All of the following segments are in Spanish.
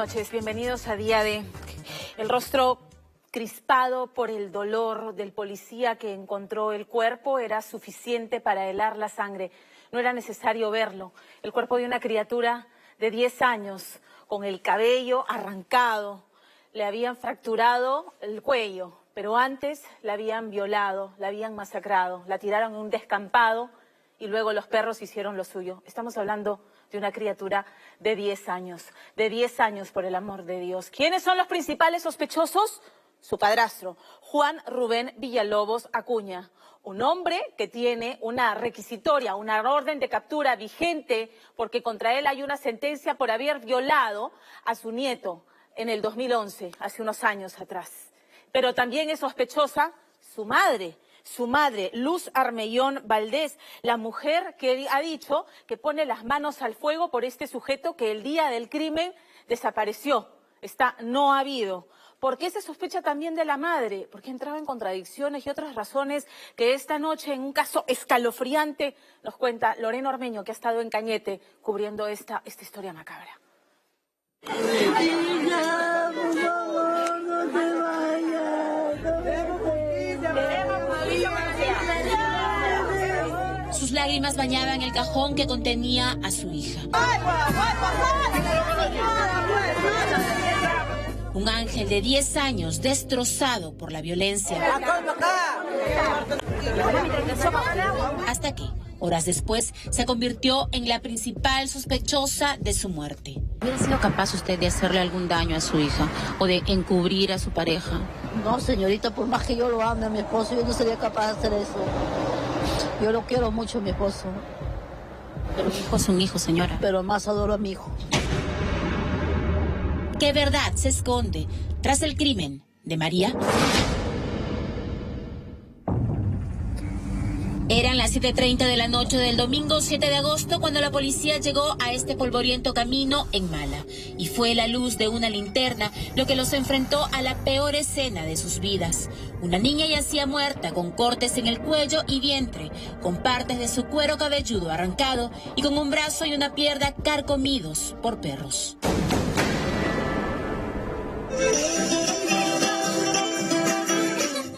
noches, bienvenidos a Día D. El rostro crispado por el dolor del policía que encontró el cuerpo era suficiente para helar la sangre. No era necesario verlo. El cuerpo de una criatura de 10 años, con el cabello arrancado. Le habían fracturado el cuello, pero antes la habían violado, la habían masacrado, la tiraron en un descampado y luego los perros hicieron lo suyo. Estamos hablando de una criatura de 10 años, por el amor de Dios. ¿Quiénes son los principales sospechosos? Su padrastro, Juan Rubén Villalobos Acuña, un hombre que tiene una requisitoria, una orden de captura vigente porque contra él hay una sentencia por haber violado a su nieto en el 2011, hace unos años atrás. Pero también es sospechosa su madre, Luz Armellón Valdés, la mujer que ha dicho que pone las manos al fuego por este sujeto que el día del crimen desapareció, está no habido. ¿Por qué se sospecha también de la madre? Porque entraba en contradicciones y otras razones que esta noche, en un caso escalofriante, nos cuenta Lorena Ormeño, que ha estado en Cañete cubriendo esta historia macabra. Sus lágrimas bañaban el cajón que contenía a su hija. Un ángel de 10 años destrozado por la violencia. Hasta que, horas después, se convirtió en la principal sospechosa de su muerte. ¿Hubiera sido capaz usted de hacerle algún daño a su hija o de encubrir a su pareja? No, señorita, por más que yo lo ame a mi esposo, yo no sería capaz de hacer eso. Yo lo quiero mucho a mi esposo. Pero mi hijo es un hijo, señora. Pero más adoro a mi hijo. ¿Qué verdad se esconde tras el crimen de María? Eran las 7:30 de la noche del domingo 7 de agosto cuando la policía llegó a este polvoriento camino en Mala. Y fue la luz de una linterna lo que los enfrentó a la peor escena de sus vidas. Una niña yacía muerta con cortes en el cuello y vientre, con partes de su cuero cabelludo arrancado y con un brazo y una pierna carcomidos por perros.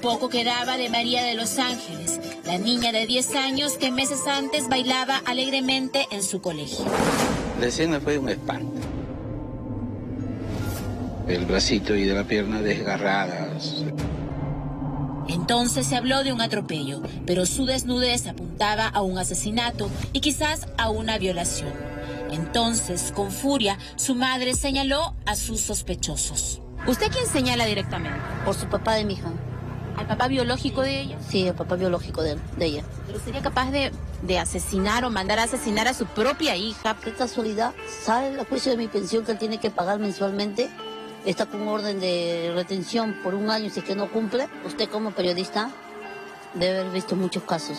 Poco quedaba de María de los Ángeles, la niña de 10 años que meses antes bailaba alegremente en su colegio. La escena fue un espanto. El bracito y de la pierna desgarradas. Entonces se habló de un atropello, pero su desnudez apuntaba a un asesinato y quizás a una violación. Entonces, con furia, su madre señaló a sus sospechosos. ¿Usted quién señala directamente? Por su papá de mi hija. ¿Al papá biológico de ella? Sí, el papá biológico de ella. ¿Pero sería capaz de asesinar o mandar a asesinar a su propia hija? Qué casualidad, sale el juicio de mi pensión que él tiene que pagar mensualmente. Está con orden de retención por 1 año si es que no cumple. Usted como periodista debe haber visto muchos casos.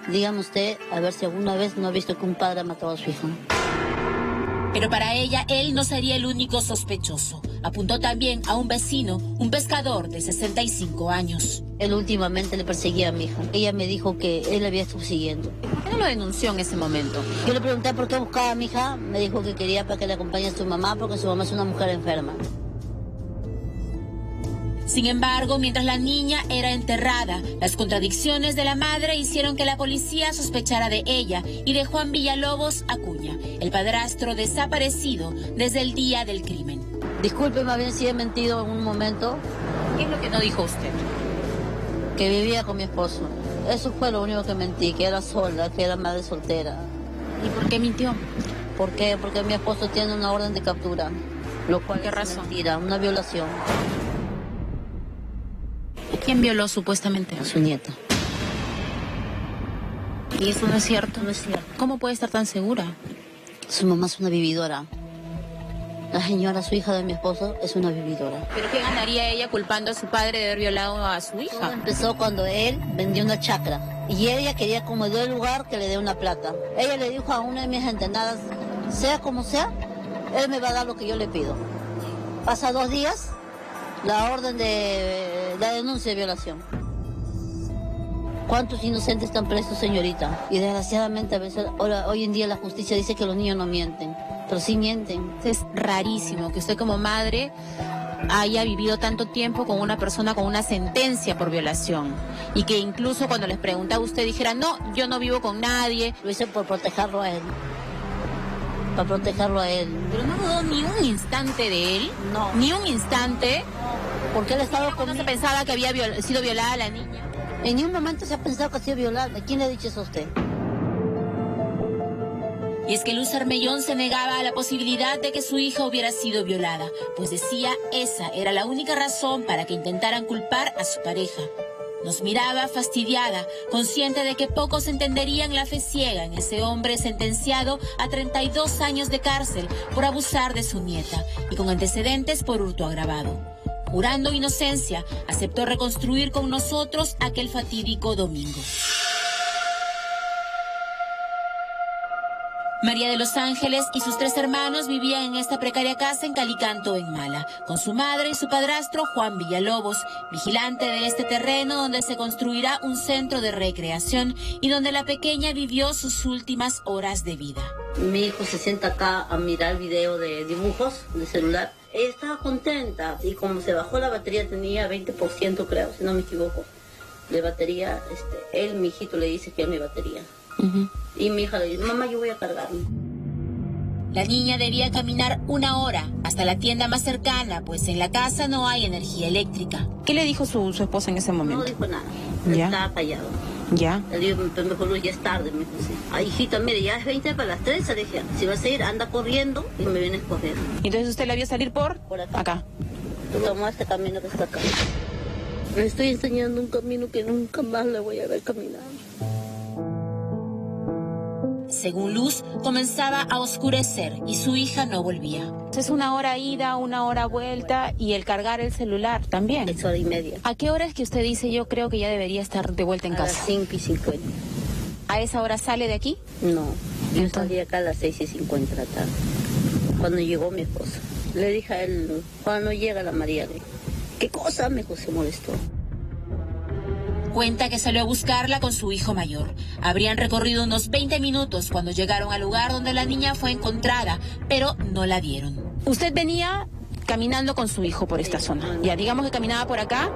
Dígame usted, a ver si alguna vez no ha visto que un padre ha matado a su hija. Pero para ella, él no sería el único sospechoso. Apuntó también a un vecino, un pescador de 65 años. Él últimamente le perseguía a mi hija. Ella me dijo que él la había estado siguiendo. ¿Por qué no lo denunció en ese momento? Yo le pregunté por qué buscaba a mi hija. Me dijo que quería para que le acompañe a su mamá porque su mamá es una mujer enferma. Sin embargo, mientras la niña era enterrada, las contradicciones de la madre hicieron que la policía sospechara de ella y de Juan Villalobos Acuña, el padrastro desaparecido desde el día del crimen. Disculpe, más bien si he mentido en un momento. ¿Qué es lo que no dijo usted? Que vivía con mi esposo. Eso fue lo único que mentí, que era sola, que era madre soltera. ¿Y por qué mintió? ¿Por qué? Porque mi esposo tiene una orden de captura, lo cual ¿Qué razón? Mentira, una violación. ¿Quién violó supuestamente? A su nieta. ¿Y eso no es cierto? No es cierto. ¿Cómo puede estar tan segura? Su mamá es una vividora. La señora, su hija de mi esposo, es una vividora. ¿Pero qué ganaría ella culpando a su padre de haber violado a su Todo hija? empezó cuando él vendió una chacra. Y ella quería, como dio el lugar, que le dé una plata. Ella le dijo a una de mis entenadas, sea como sea, él me va a dar lo que yo le pido. Pasa 2 días, la orden de la denuncia de violación. ¿Cuántos inocentes están presos, señorita? Y desgraciadamente a veces, hoy en día la justicia dice que los niños no mienten, pero sí mienten. Es rarísimo que usted como madre haya vivido tanto tiempo con una persona con una sentencia por violación y que incluso cuando les preguntaba usted dijera, no, yo no vivo con nadie. Lo hice por protegerlo a él. Para protegerlo a él. Pero no dudó ni un instante de él. No. Ni un instante. Porque él estaba ¿No conmigo. se pensaba que había sido violada la niña? En ningún momento se ha pensado que ha sido violada. ¿Quién le ha dicho eso a usted? Y es que Luz Armellón se negaba a la posibilidad de que su hija hubiera sido violada, pues decía esa era la única razón para que intentaran culpar a su pareja. Nos miraba fastidiada, consciente de que pocos entenderían la fe ciega en ese hombre sentenciado a 32 años de cárcel por abusar de su nieta y con antecedentes por hurto agravado. Jurando inocencia, aceptó reconstruir con nosotros aquel fatídico domingo. María de los Ángeles y sus 3 hermanos vivían en esta precaria casa en Calicanto, en Mala, con su madre y su padrastro Juan Villalobos, vigilante de este terreno donde se construirá un centro de recreación y donde la pequeña vivió sus últimas horas de vida. Mi hijo se sienta acá a mirar video de dibujos de celular. Ella estaba contenta y como se bajó la batería tenía 20%, creo, si no me equivoco, de batería. Mi hijito le dice que es mi batería. Y mi hija le dice, mamá, yo voy a cargarme. La niña debía caminar 1 hora hasta la tienda más cercana, pues en la casa no hay energía eléctrica. ¿Qué le dijo su esposa en ese momento? No dijo nada, ¿Ya? estaba callado. Ya. Le digo, mejor Luz, ya es tarde, me dijo, sí. Ay, hijita, mire, ya es 20 para las 3, le dije, si vas a ir, anda corriendo y me vienes corriendo. Entonces usted la vio salir por acá. Tomó este camino que está acá. Le estoy enseñando un camino que nunca más le voy a ver caminar. Según Luz, comenzaba a oscurecer y su hija no volvía. Es 1 hora ida, 1 hora vuelta y el cargar el celular también. Es 1:30. ¿A qué hora es que usted dice yo creo que ya debería estar de vuelta en A casa? las 5:50. ¿A esa hora sale de aquí? No, yo Entonces, salí acá a las 6:50 de la tarde, cuando llegó mi esposa. Le dije a él, cuando llega la María, le dije, ¿qué cosa? Me se molestó. Cuenta que salió a buscarla con su hijo mayor. Habrían recorrido unos 20 minutos cuando llegaron al lugar donde la niña fue encontrada, pero no la vieron. Usted venía caminando con su hijo por esta zona. Ya, digamos que caminaba por acá.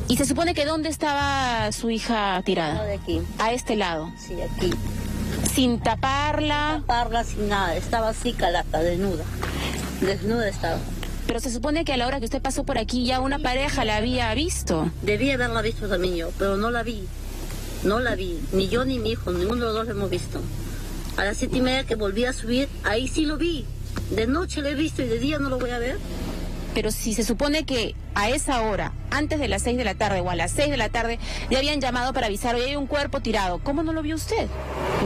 Y se supone que ¿dónde estaba su hija tirada? De aquí. A este lado. Sí, aquí. Sin taparla. Taparla sin nada, estaba así calata, desnuda. Desnuda estaba. Pero se supone que a la hora que usted pasó por aquí ya una pareja la había visto. Debía haberla visto también yo, pero no la vi. No la vi. Ni yo ni mi hijo, ninguno de los dos la hemos visto. A las 7:30 que volví a subir, ahí sí lo vi. De noche lo he visto y de día no lo voy a ver. Pero si se supone que a esa hora, antes de las 6 de la tarde o a las 6 de la tarde, le habían llamado para avisar, hoy hay un cuerpo tirado, ¿cómo no lo vio usted?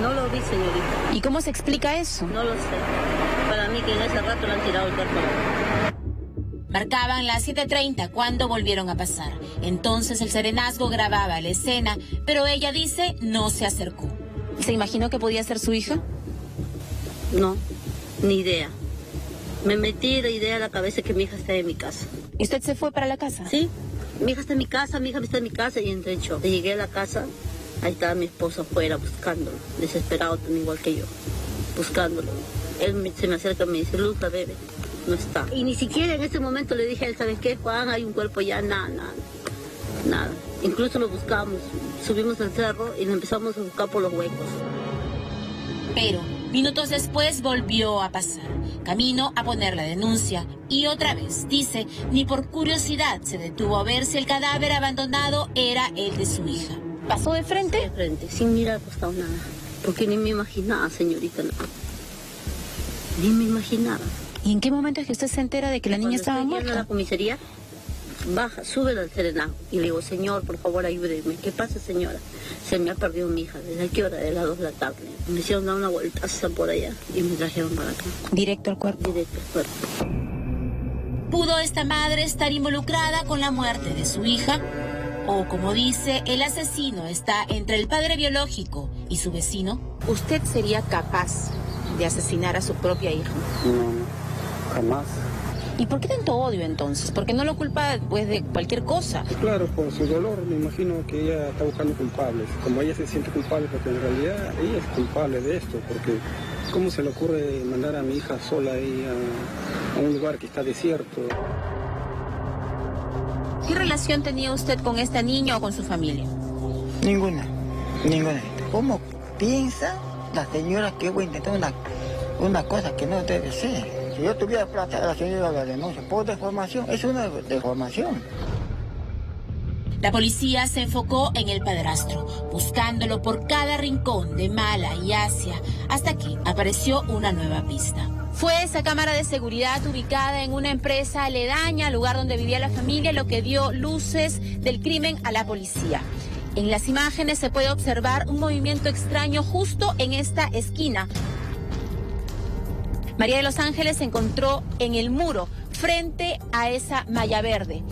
No lo vi, señorita. ¿Y cómo se explica eso? No lo sé. Para mí que en ese rato le han tirado el cuerpo. Marcaban las 7:30 cuando volvieron a pasar. Entonces el serenazgo grababa la escena, pero ella dice no se acercó. ¿Se imaginó que podía ser su hija? No, ni idea. Me metí la idea a la cabeza que mi hija está en mi casa. ¿Y usted se fue para la casa? Sí, mi hija está en mi casa, mi hija está en mi casa y entré yo. Llegué a la casa, ahí estaba mi esposo afuera buscándolo, desesperado también igual que yo, buscándolo. Él se me acerca y me dice, Luz, la bebé, no está. Y ni siquiera en ese momento le dije a él, ¿sabes qué, Juan? Hay un cuerpo ya, nada. Incluso lo buscamos, subimos al cerro y lo empezamos a buscar por los huecos. Pero minutos después volvió a pasar, camino a poner la denuncia. Y otra vez, dice, ni por curiosidad se detuvo a ver si el cadáver abandonado era el de su hija. ¿Pasó de frente? De frente, sin mirar al costado nada. Porque ni me imaginaba, señorita, no. Ni me imaginaba. ¿Y en qué momento es que usted se entera de que la niña estaba muerta? Cuando estoy yendo a la comisaría, baja, sube al serenazgo y le digo, señor, por favor, ayúdeme. ¿Qué pasa, señora? Se me ha perdido mi hija. ¿Desde qué hora? De las 2 de la tarde. Me hicieron dar una vueltaza por allá y me trajeron para acá. ¿Directo al cuerpo? Directo al cuerpo. ¿Pudo esta madre estar involucrada con la muerte de su hija? O, como dice, el asesino está entre el padre biológico y su vecino. ¿Usted sería capaz de asesinar a su propia hija? No, jamás. ¿Y por qué tanto odio entonces? ¿Por qué no lo culpa pues de cualquier cosa? Claro, por su dolor me imagino que ella está buscando culpables. Como ella se siente culpable, porque en realidad ella es culpable de esto, porque ¿cómo se le ocurre mandar a mi hija sola ahí a un lugar que está desierto? ¿Qué relación tenía usted con esta niña o con su familia? Ninguna. ¿Cómo piensa la señora que voy a intentar una cosa que no debe ser? Si yo tuviera plata, la señora la denuncia por deformación, es una deformación. La policía se enfocó en el padrastro, buscándolo por cada rincón de Mala y Asia, hasta que apareció una nueva pista. Fue esa cámara de seguridad ubicada en una empresa aledaña al lugar donde vivía la familia lo que dio luces del crimen a la policía. En las imágenes se puede observar un movimiento extraño justo en esta esquina. María de los Ángeles se encontró en el muro, frente a esa malla verde.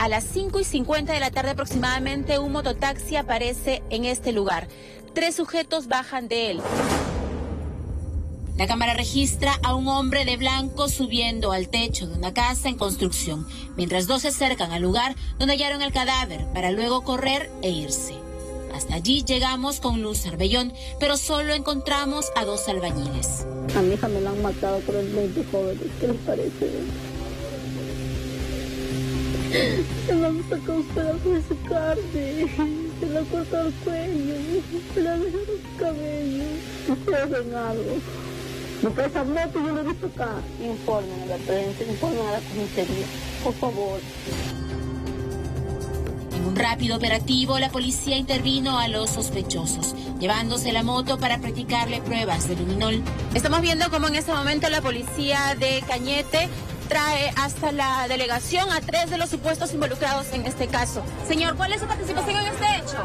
A las 5:50 de la tarde aproximadamente, un mototaxi aparece en este lugar. 3 sujetos bajan de él. La cámara registra a un hombre de blanco subiendo al techo de una casa en construcción, mientras 2 se acercan al lugar donde hallaron el cadáver para luego correr e irse. Hasta allí llegamos con Luz Arbellón, pero solo encontramos a 2 albañiles. A mi hija me la han matado por el 20 jóvenes. ¿Qué les parece? Se la han sacado un pedazo de su carne. Se la ha cortado el cuello. Se la ha dejado el cabello. Ustedes ven algo. Porque esa moto yo la he visto acá. Informen a la prensa, informen a la comisaría. Por favor. En un rápido operativo, la policía intervino a los sospechosos, llevándose la moto para practicarle pruebas de luminol. Estamos viendo cómo en este momento la policía de Cañete trae hasta la delegación a 3 de los supuestos involucrados en este caso. Señor, ¿cuál es su participación en este hecho?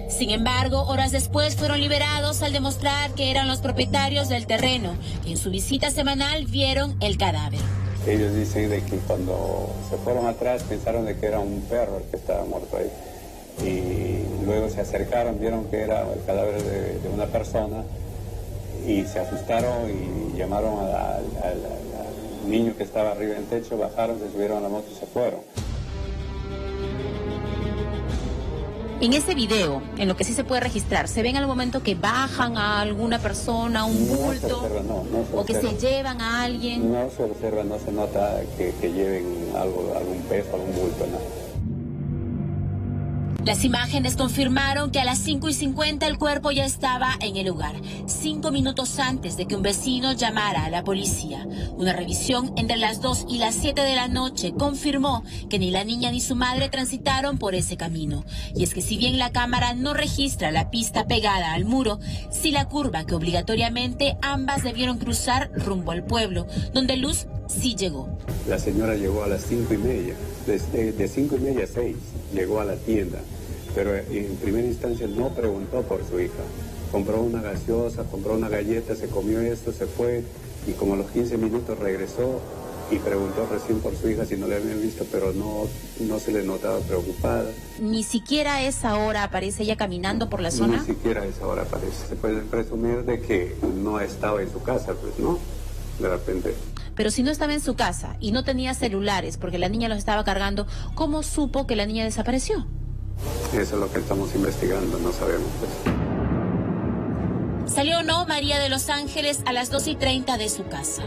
Sin embargo, horas después fueron liberados al demostrar que eran los propietarios del terreno, que en su visita semanal vieron el cadáver. Ellos dicen de que cuando se fueron atrás pensaron de que era un perro el que estaba muerto ahí. Y luego se acercaron, vieron que era el cadáver de una persona y se asustaron y llamaron al niño que estaba arriba del techo, bajaron, se subieron a la moto y se fueron. En este video, en lo que sí se puede registrar, ¿se ve en algún momento que bajan a alguna persona, un bulto? No se observa, no se o que observa. se llevan a alguien. No se observa, no se nota que lleven algún peso, algún bulto, nada. Las imágenes confirmaron que a las 5:50 el cuerpo ya estaba en el lugar, 5 minutos antes de que un vecino llamara a la policía. Una revisión entre las 2 y las 7 de la noche confirmó que ni la niña ni su madre transitaron por ese camino. Y es que si bien la cámara no registra la pista pegada al muro, sí la curva que obligatoriamente ambas debieron cruzar rumbo al pueblo, donde Luz sí llegó. La señora llegó a las 5:30, de 5:30 a 6, llegó a la tienda, pero en primera instancia no preguntó por su hija. Compró una gaseosa, compró una galleta, se comió esto, se fue y como a los 15 minutos regresó y preguntó recién por su hija si no le habían visto, pero no se le notaba preocupada. Ni siquiera a esa hora aparece ella caminando por la zona. Ni siquiera a esa hora aparece. Se puede presumir de que no estaba en su casa, pues, ¿no? De repente. Pero si no estaba en su casa y no tenía celulares porque la niña los estaba cargando, ¿cómo supo que la niña desapareció? Eso es lo que estamos investigando, no sabemos, pues. ¿Salió o no María de los Ángeles a las 2:30 de su casa?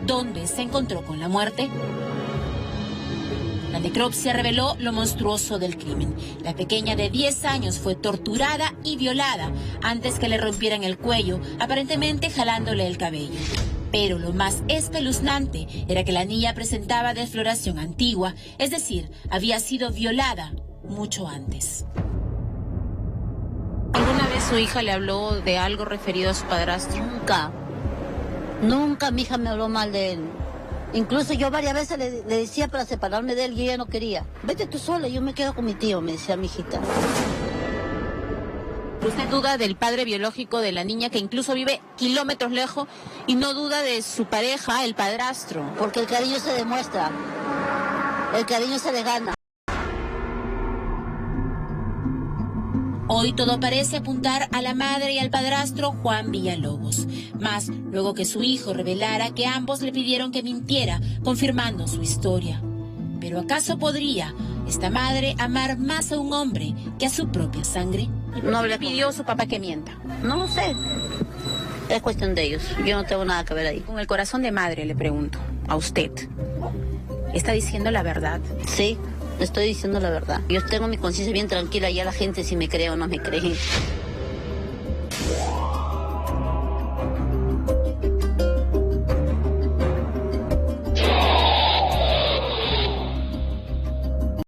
¿Dónde se encontró con la muerte? La necropsia reveló lo monstruoso del crimen. La pequeña de 10 años fue torturada y violada antes que le rompieran el cuello, aparentemente jalándole el cabello. Pero lo más espeluznante era que la niña presentaba desfloración antigua, es decir, había sido violada mucho antes. ¿Alguna vez su hija le habló de algo referido a su padrastro? Nunca mi hija me habló mal de él. Incluso yo varias veces le decía para separarme de él y ella no quería. Vete tú sola, yo me quedo con mi tío, me decía mi hijita. ¿Usted duda del padre biológico de la niña que incluso vive kilómetros lejos y no duda de su pareja, el padrastro? Porque el cariño se demuestra, el cariño se le gana. Hoy todo parece apuntar a la madre y al padrastro Juan Villalobos. Más luego que su hijo revelara que ambos le pidieron que mintiera, confirmando su historia. ¿Pero acaso podría esta madre amar más a un hombre que a su propia sangre? No le pidió a su papá que mienta. No lo sé. Es cuestión de ellos. Yo no tengo nada que ver ahí. Con el corazón de madre le pregunto, a usted, ¿está diciendo la verdad? Sí, estoy diciendo la verdad. Yo tengo mi conciencia bien tranquila, ya la gente si me cree o no me cree.